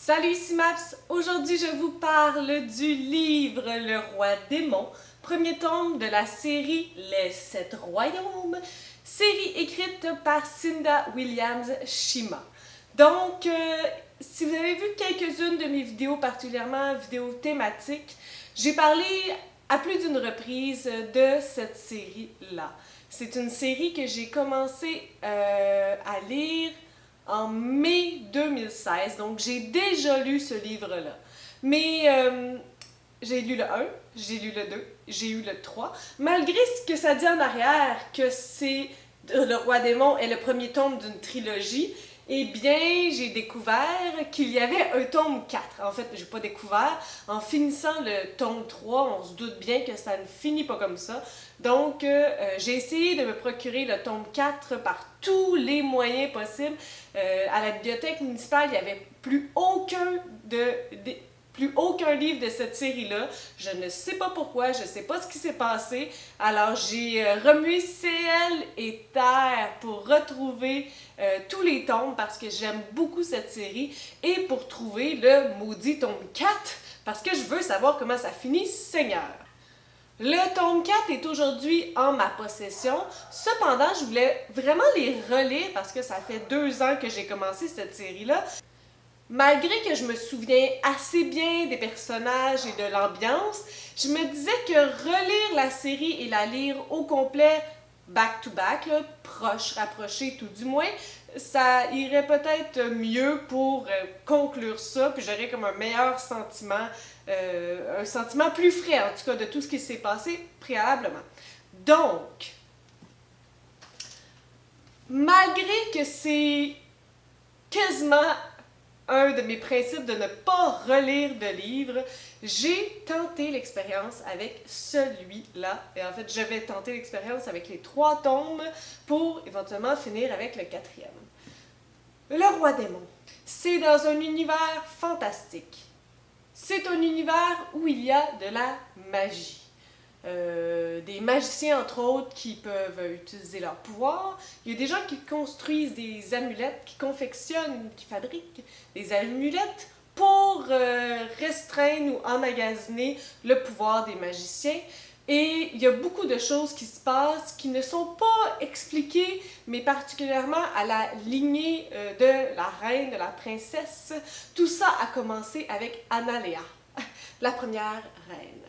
Salut ici Maps! Aujourd'hui je vous parle du livre Le Roi Démon, premier tome de la série Les Sept Royaumes, série écrite par Cinda Williams Shima. Donc, si vous avez vu quelques-unes de mes vidéos, particulièrement vidéos thématiques, j'ai parlé à plus d'une reprise de cette série-là. C'est une série que j'ai commencé à lire en mai 2016, donc j'ai déjà lu ce livre-là. Mais j'ai lu le 1, j'ai lu le 2, j'ai eu le 3. Malgré ce que ça dit en arrière, que c'est Le Roi Démon est le premier tome d'une trilogie, eh bien, j'ai découvert qu'il y avait un tome 4. En fait, j'ai pas découvert. En finissant le tome 3, on se doute bien que ça ne finit pas comme ça. Donc, j'ai essayé de me procurer le tome 4 par tous les moyens possibles. À la bibliothèque municipale, il n'y avait plus aucun livre de cette série-là. Je ne sais pas pourquoi, je ne sais pas ce qui s'est passé. Alors, j'ai remué ciel et terre pour retrouver tous les tomes parce que j'aime beaucoup cette série et pour trouver le maudit tome 4 parce que je veux savoir comment ça finit, Seigneur. Le tome 4 est aujourd'hui en ma possession. Cependant, je voulais vraiment les relire parce que ça fait 2 ans que j'ai commencé cette série-là. Malgré que je me souviens assez bien des personnages et de l'ambiance, je me disais que relire la série et la lire au complet, back-to-back, proche, rapproché tout du moins, ça irait peut-être mieux pour conclure ça, puis j'aurais comme un meilleur sentiment, un sentiment plus frais en tout cas de tout ce qui s'est passé préalablement. Donc, malgré que c'est quasiment un de mes principes de ne pas relire de livres, j'ai tenté l'expérience avec celui-là. Et en fait, je vais tenter l'expérience avec les 3 tomes pour éventuellement finir avec le 4e. Le Roi Démon. C'est dans un univers fantastique. C'est un univers où il y a de la magie. Des magiciens, entre autres, qui peuvent utiliser leur pouvoir. Il y a des gens qui construisent des amulettes, qui confectionnent, qui fabriquent des amulettes pour restreindre ou emmagasiner le pouvoir des magiciens. Et il y a beaucoup de choses qui se passent qui ne sont pas expliquées, mais particulièrement à la lignée de la reine, de la princesse. Tout ça a commencé avec Analea, la première reine.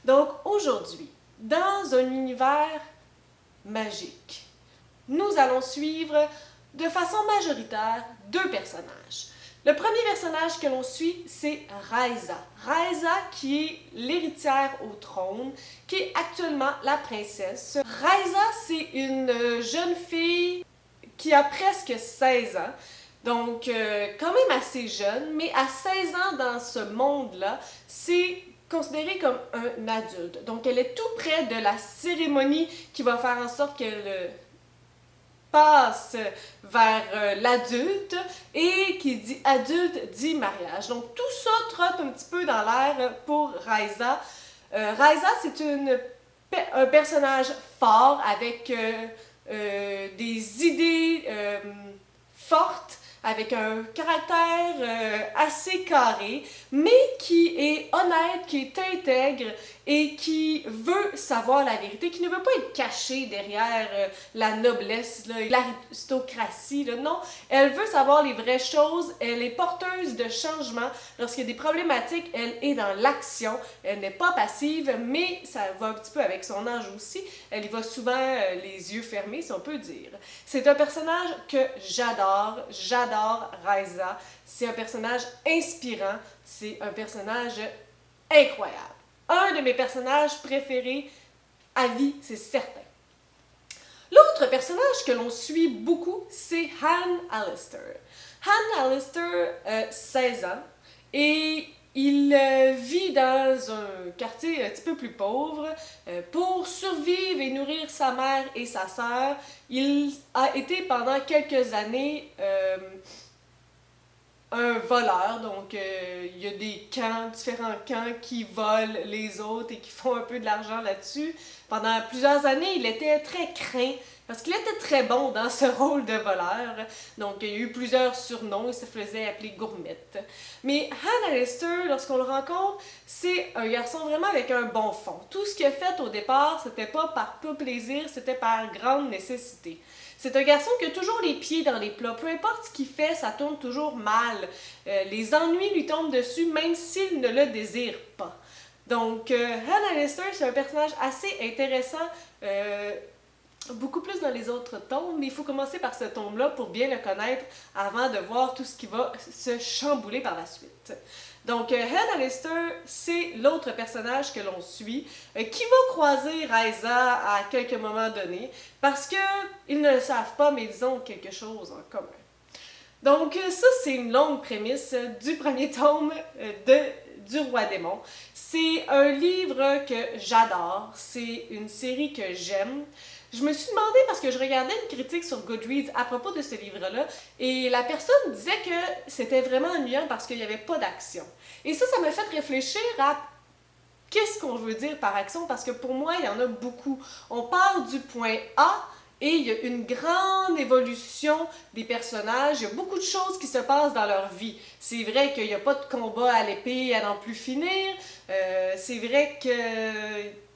Donc aujourd'hui, dans un univers magique, nous allons suivre de façon majoritaire 2 personnages. Le premier personnage que l'on suit, c'est Raiza. Raiza qui est l'héritière au trône, qui est actuellement la princesse. Raiza, c'est une jeune fille qui a presque 16 ans. Donc, quand même assez jeune, mais à 16 ans dans ce monde-là, c'est considérée comme un adulte. Donc, elle est tout près de la cérémonie qui va faire en sorte qu'elle passe vers l'adulte et qui dit adulte dit mariage. Donc, tout ça trotte un petit peu dans l'air pour Raiza. Raiza, c'est un personnage fort avec des idées fortes, avec un caractère assez carré, mais qui est honnête, qui est intègre et qui veut savoir la vérité, qui ne veut pas être caché derrière la noblesse, l'aristocratie. Non, elle veut savoir les vraies choses, elle est porteuse de changement. Lorsqu'il y a des problématiques, elle est dans l'action, elle n'est pas passive, mais ça va un petit peu avec son âge aussi. Elle y va souvent les yeux fermés, si on peut dire. C'est un personnage que j'adore Raiza. C'est un personnage inspirant, c'est un personnage incroyable. Un de mes personnages préférés à vie, c'est certain. L'autre personnage que l'on suit beaucoup, c'est Han Alister. Han Alister a 16 ans et il vit dans un quartier un petit peu plus pauvre. Pour survivre et nourrir sa mère et sa sœur, il a été pendant quelques années un voleur. Donc il y a des camps, différents camps qui volent les autres et qui font un peu de l'argent là-dessus. Pendant plusieurs années, il était très craint parce qu'il était très bon dans ce rôle de voleur. Donc, il y a eu plusieurs surnoms, il se faisait appeler Gourmette. Mais Han Alistair, lorsqu'on le rencontre, c'est un garçon vraiment avec un bon fond. Tout ce qu'il a fait au départ, c'était pas par pur plaisir, c'était par grande nécessité. C'est un garçon qui a toujours les pieds dans les plats. Peu importe ce qu'il fait, ça tourne toujours mal. Les ennuis lui tombent dessus, même s'il ne le désire pas. Donc, Han Alistair, c'est un personnage assez intéressant, beaucoup plus dans les autres tomes, mais il faut commencer par ce tome-là pour bien le connaître avant de voir tout ce qui va se chambouler par la suite. Donc, Han Alistair, c'est l'autre personnage que l'on suit, qui va croiser Raiza à quelques moments donnés, parce qu'ils ne le savent pas, mais ils ont quelque chose en commun. Donc, ça, c'est une longue prémisse du premier tome du Roi Démon. C'est un livre que j'adore, c'est une série que j'aime. Je me suis demandé, parce que je regardais une critique sur Goodreads à propos de ce livre-là, et la personne disait que c'était vraiment ennuyant parce qu'il n'y avait pas d'action. Et ça m'a fait réfléchir à qu'est-ce qu'on veut dire par action, parce que pour moi, il y en a beaucoup. On part du point A, et il y a une grande évolution des personnages. Il y a beaucoup de choses qui se passent dans leur vie. C'est vrai qu'il n'y a pas de combat à l'épée à n'en plus finir. C'est vrai que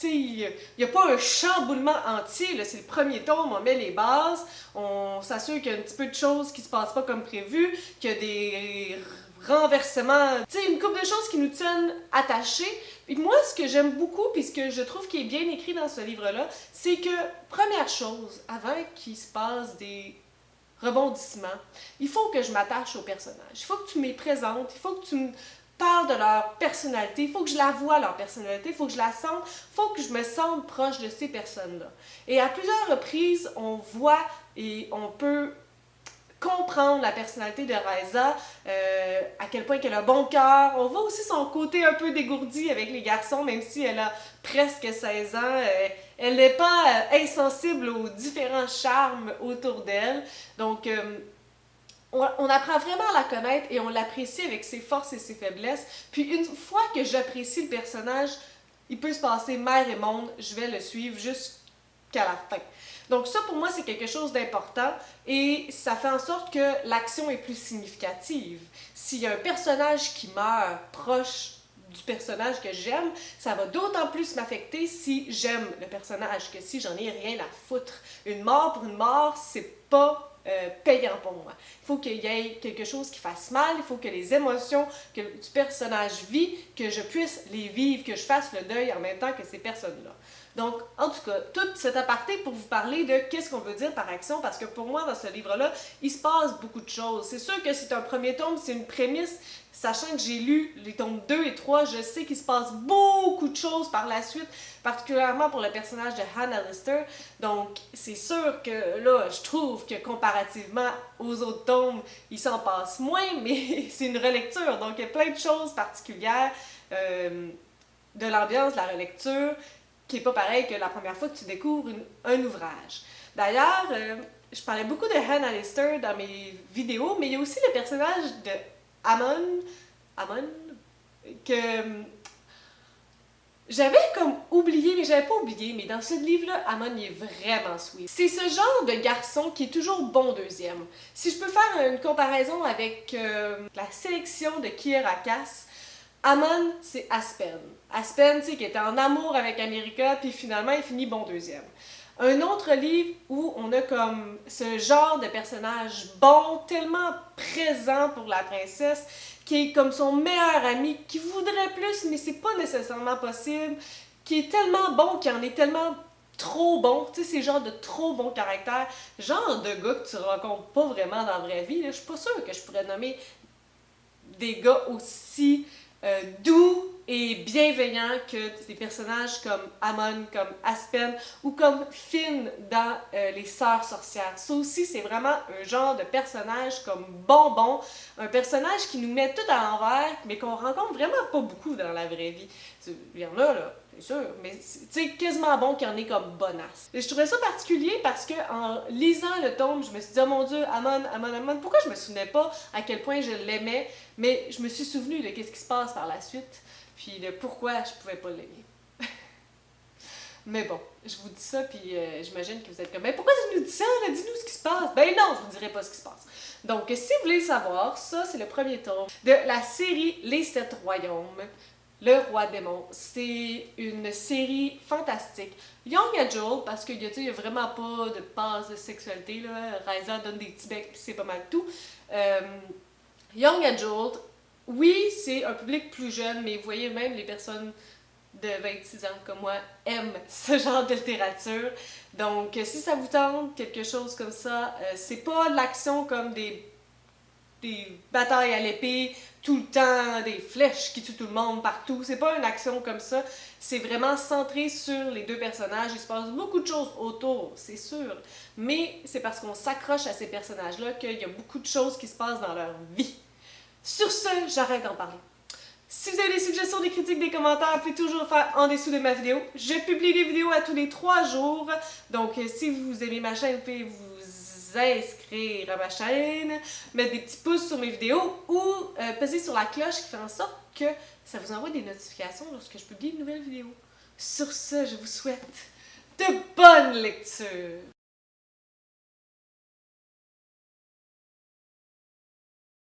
il n'y a pas un chamboulement entier. C'est le premier tome, on met les bases, on s'assure qu'il y a un petit peu de choses qui ne se passent pas comme prévu, qu'il y a des renversements, une couple de choses qui nous tiennent attachés. Puis moi, ce que j'aime beaucoup, puis ce que je trouve qui est bien écrit dans ce livre-là, c'est que, première chose, avant qu'il se passe des rebondissements, il faut que je m'attache aux personnages. Il faut que tu me les présentes, il faut que tu me parles de leur personnalité, il faut que je la vois, leur personnalité, il faut que je la sente, il faut que je me sente proche de ces personnes-là. Et à plusieurs reprises, on voit et on peut comprendre la personnalité de Raiza, à quel point qu'elle a bon cœur. On voit aussi son côté un peu dégourdi avec les garçons, même si elle a presque 16 ans. Elle n'est pas insensible aux différents charmes autour d'elle. Donc, on apprend vraiment à la connaître et on l'apprécie avec ses forces et ses faiblesses. Puis une fois que j'apprécie le personnage, il peut se passer mer et monde, je vais le suivre jusqu'à la fin. Donc ça, pour moi, c'est quelque chose d'important et ça fait en sorte que l'action est plus significative. S'il y a un personnage qui meurt proche du personnage que j'aime, ça va d'autant plus m'affecter si j'aime le personnage que si j'en ai rien à foutre. Une mort pour une mort, c'est pas payant pour moi. Il faut qu'il y ait quelque chose qui fasse mal, il faut que les émotions que du personnage vit, que je puisse les vivre, que je fasse le deuil en même temps que ces personnes-là. Donc, en tout cas, tout cet aparté pour vous parler de qu'est-ce qu'on veut dire par action, parce que pour moi, dans ce livre-là, il se passe beaucoup de choses. C'est sûr que c'est un premier tome, c'est une prémisse, sachant que j'ai lu les tomes 2 et 3, je sais qu'il se passe beaucoup de choses par la suite, particulièrement pour le personnage de Han Alistair. Donc, c'est sûr que là, je trouve que comparativement aux autres tomes, il s'en passe moins, mais c'est une relecture, donc il y a plein de choses particulières de l'ambiance de la relecture, qui n'est pas pareil que la première fois que tu découvres un ouvrage. D'ailleurs, je parlais beaucoup de Han Alistair dans mes vidéos, mais il y a aussi le personnage de Amon, que j'avais comme oublié, mais j'avais pas oublié, mais dans ce livre-là, Amon il est vraiment sweet. C'est ce genre de garçon qui est toujours bon deuxième. Si je peux faire une comparaison avec la sélection de Kierakas, Amon, c'est Aspen. Aspen, tu sais, qui était en amour avec America, puis finalement, il finit bon deuxième. Un autre livre où on a comme ce genre de personnage bon, tellement présent pour la princesse, qui est comme son meilleur ami, qui voudrait plus, mais c'est pas nécessairement possible, qui est tellement bon, qui en est tellement trop bon, tu sais, c'est genre de trop bon caractère, genre de gars que tu rencontres pas vraiment dans la vraie vie. Là. Je suis pas sûre que je pourrais nommer des gars aussi doux et bienveillants que des personnages comme Amon, comme Aspen ou comme Finn dans Les Sœurs Sorcières. Ça aussi, c'est vraiment un genre de personnage comme bonbon, un personnage qui nous met tout à l'envers, mais qu'on rencontre vraiment pas beaucoup dans la vraie vie. Il y en a, là, c'est sûr, mais c'est quasiment bon qu'il y en ait comme bonasse. Et je trouvais ça particulier parce que en lisant le tome, je me suis dit, oh mon Dieu, Amon, pourquoi je me souvenais pas à quel point je l'aimais, mais je me suis souvenu de qu'est-ce qui se passe par la suite, puis de pourquoi je pouvais pas l'aimer. Mais bon, je vous dis ça, puis j'imagine que vous êtes comme, mais pourquoi tu nous dis ça? Là, dis-nous ce qui se passe. Ben non, je vous dirai pas ce qui se passe. Donc, si vous voulez le savoir, ça, c'est le premier tome de la série Les Sept Royaumes. Le Roi Démon. C'est une série fantastique. Young Adult, parce qu'il y a vraiment pas de base de sexualité, là. Raiza donne des petits becs, puis c'est pas mal tout. Young Adult, oui, c'est un public plus jeune, mais vous voyez, même les personnes de 26 ans comme moi aiment ce genre de littérature. Donc, si ça vous tente, quelque chose comme ça, c'est pas de l'action comme des batailles à l'épée, tout le temps, des flèches qui tuent tout le monde partout. C'est pas une action comme ça. C'est vraiment centré sur les deux personnages. Il se passe beaucoup de choses autour, c'est sûr. Mais c'est parce qu'on s'accroche à ces personnages-là qu'il y a beaucoup de choses qui se passent dans leur vie. Sur ce, j'arrête d'en parler. Si vous avez des suggestions, des critiques, des commentaires, vous pouvez toujours le faire en dessous de ma vidéo. Je publie des vidéos à tous les 3 jours. Donc, si vous aimez ma chaîne, vous pouvez vous inscrire à ma chaîne, mettre des petits pouces sur mes vidéos ou peser sur la cloche qui fait en sorte que ça vous envoie des notifications lorsque je publie une nouvelle vidéo. Sur ce, je vous souhaite de bonnes lectures!